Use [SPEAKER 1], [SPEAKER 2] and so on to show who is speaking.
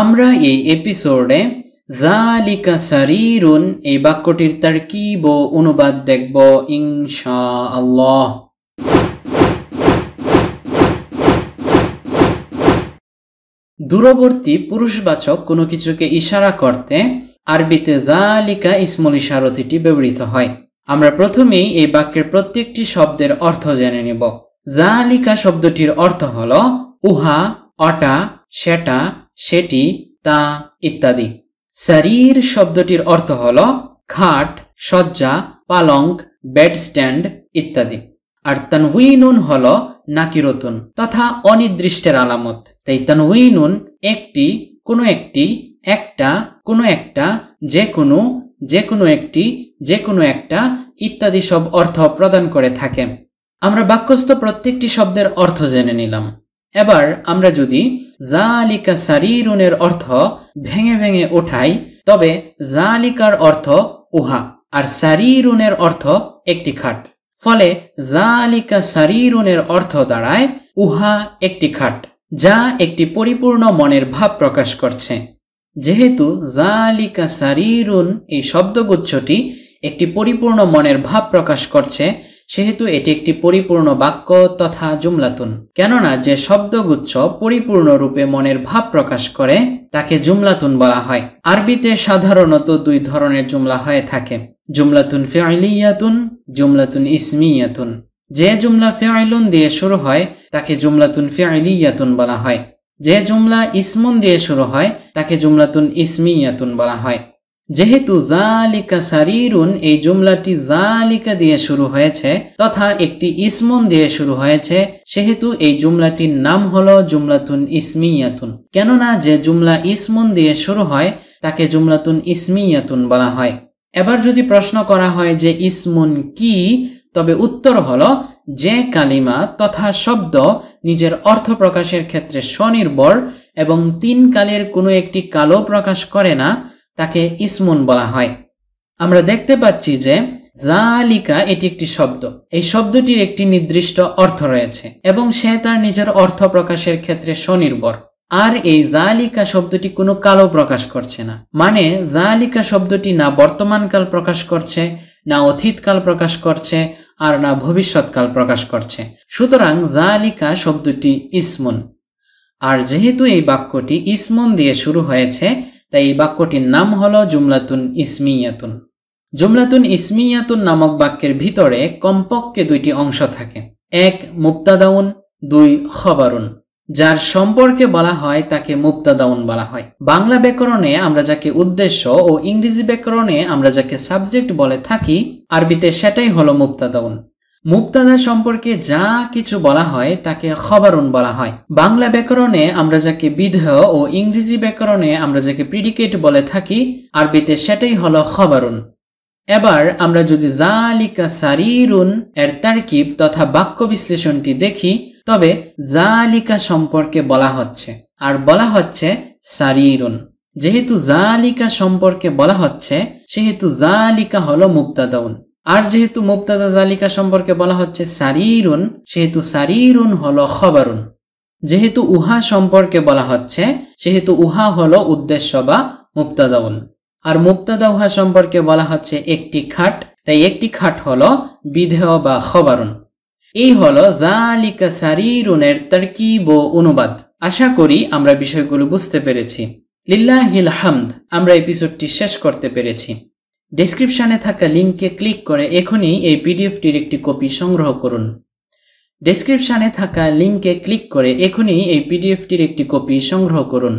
[SPEAKER 1] আমরা এই এপিসোডে যালিকা সারিরুন এই বাক্যটির তারকিব ও অনুবাদ দেখব ইনশাআল্লাহ। দূরবর্তী পুরুষবাচক কোনো কিছুকে ইশারা করতে আরবিতে যালিকা ইসমুল ইশারতিটি ব্যবহৃত হয়। আমরা প্রথমেই এই বাক্যের প্রত্যেকটি শব্দের অর্থ জেনে নেব। যালিকা শব্দটির অর্থ হলো উহা, অটা, সেটা, সেটি, তা ইত্যাদি। সারির শব্দটির অর্থ হলো খাট, শয্যা, পালঙ্ক, বেড স্ট্যান্ড ইত্যাদি। আর তানউইনুন হলো নাকিরতুন তথা অনির্দিষ্টের আলামত। তাই তানউইনুন একটি, কোনো একটি, একটা, কোনো একটা, যে কোনো, যে কোনো একটি, যে কোনো একটা ইত্যাদি সব অর্থ প্রদান করে থাকে। আমরা বাক্যস্থ প্রত্যেকটি শব্দের অর্থ জেনে নিলাম। এবার আমরা যদি যালিকা সারিরুনের অর্থ ভেঙে ভেঙে ওঠাই, তবে যালিকার অর্থ উহা আর সারিরুনের অর্থ একটি খাট। ফলে যালিকা সারিরুনের অর্থ দাঁড়ায় উহা একটি খাট, যা একটি পরিপূর্ণ মনের ভাব প্রকাশ করছে। যেহেতু যালিকা সারিরুন এই শব্দগুচ্ছটি একটি পরিপূর্ণ মনের ভাব প্রকাশ করছে, সেহেতু এটি একটি পরিপূর্ণ বাক্য তথা জুমলাতুন। কেননা যে শব্দগুচ্ছ পরিপূর্ণ রূপে মনের ভাব প্রকাশ করে তাকে জুমলাতুন বলা হয়। আরবিতে সাধারণত দুই ধরনের জুমলা হয়ে থাকে, জুমলাতুন ফি'লিয়াতুন, জুমলাতুন ইসমিয়াতুন। যে জুমলা ফি'লুন দিয়ে শুরু হয় তাকে জুমলাতুন ফি'লিয়াতুন বলা হয়। যে জুমলা ইসমুন দিয়ে শুরু হয় তাকে জুমলাতুন ইসমিয়াতুন বলা হয়। যেহেতু যালিকা সারিরুন এই জুমলাটি যালিকা দিয়ে শুরু হয়েছে তথা একটি ইসমুন দিয়ে শুরু হয়েছে, সেহেতু এই জুমলাটির নাম হলো জুমলাতুন ইসমিয়াতুন। কেননা যে জুমলা ইসমুন দিয়ে শুরু হয় তাকে জুমলাতুন ইসমিয়াতুন বলা হয়। এবার যদি প্রশ্ন করা হয় যে ইসমুন কি, তবে উত্তর হলো যে কালিমা তথা শব্দ নিজের অর্থ প্রকাশের ক্ষেত্রে স্বনির্ভর এবং তিন কালের কোনো একটি কালও প্রকাশ করে না তাকে ইসমুন বলা হয়। আমরা দেখতে পাচ্ছি যে যালিকা এটি একটি শব্দ। এই শব্দটির একটি নির্দিষ্ট অর্থ রয়েছে এবং সে তার নিজের অর্থ প্রকাশের ক্ষেত্রে স্বনির্ভর। আর এই যালিকা শব্দটি কোনো কালও প্রকাশ করছে না। মানে যালিকা শব্দটি না বর্তমানকাল প্রকাশ করছে, না অতীতকাল প্রকাশ করছে, আর না ভবিষ্যৎকাল প্রকাশ করছে। সুতরাং যালিকা শব্দটি ইসমুন। আর যেহেতু এই বাক্যটি ইসমুন দিয়ে শুরু হয়েছে, তাই এই বাক্যটির নাম হলো জুমলাতুন ইসমিয়াতুন। জুমলাতুন ইসমিয়াতুন নামক বাক্যের ভিতরে কমপক্ষে দুইটি অংশ থাকে, এক মুবতাদাউন, দুই খবরুন। যার সম্পর্কে বলা হয় তাকে মুবতাদাউন বলা হয়। বাংলা ব্যাকরণে আমরা যাকে উদ্দেশ্য ও ইংরেজি ব্যাকরণে আমরা যাকে সাবজেক্ট বলে থাকি, আরবিতে সেটাই হলো মুবতাদাউন। মুবতাদা সম্পর্কে যা কিছু বলা হয় তাকে খবরুন বলা হয়। বাংলা ব্যাকরণে আমরা যাকে বিধেয় ও ইংরেজি ব্যাকরণে আমরা যাকে প্রিডিকেট বলে থাকি, আরবিতে সেটাই হলো খবরুন। এবার আমরা যদি যালিকা সারিরুন এর তারকিব তথা বাক্য বিশ্লেষণটি দেখি, তবে যালিকা সম্পর্কে বলা হচ্ছে আর বলা হচ্ছে সারিরুন। যেহেতু যালিকা সম্পর্কে বলা হচ্ছে, সেহেতু যালিকা হলো মুবতাদাউন। আর যেহেতু মুবতাদা যালিকা সম্পর্কে বলা হচ্ছে সারিরুন, সেহেতু সারিরুন হলো খবরুন। যেহেতু উহা সম্পর্কে বলা হচ্ছে, সেহেতু উহা হলো উদ্দেশ্য বা মুবতাদাউন। আর মুবতাদা উহা সম্পর্কে বলা হচ্ছে একটি খাট, তাই একটি খাট হলো বিধেয় বা খবরুন। এই হলো যালিকা সারিরুনের তারকিব ও অনুবাদ। আশা করি আমরা বিষয়গুলো বুঝতে পেরেছি। লিল্লাহিল হামদ, আমরা এপিসোডটি শেষ করতে পেরেছি। ডেসক্রিপশনে থাকা লিঙ্কে ক্লিক করে এখনই এই পিডিএফটির একটি কপি সংগ্রহ করুন। ডেসক্রিপশনে থাকা লিঙ্কে ক্লিক করে এখনই এই পিডিএফটির একটি কপি সংগ্রহ করুন।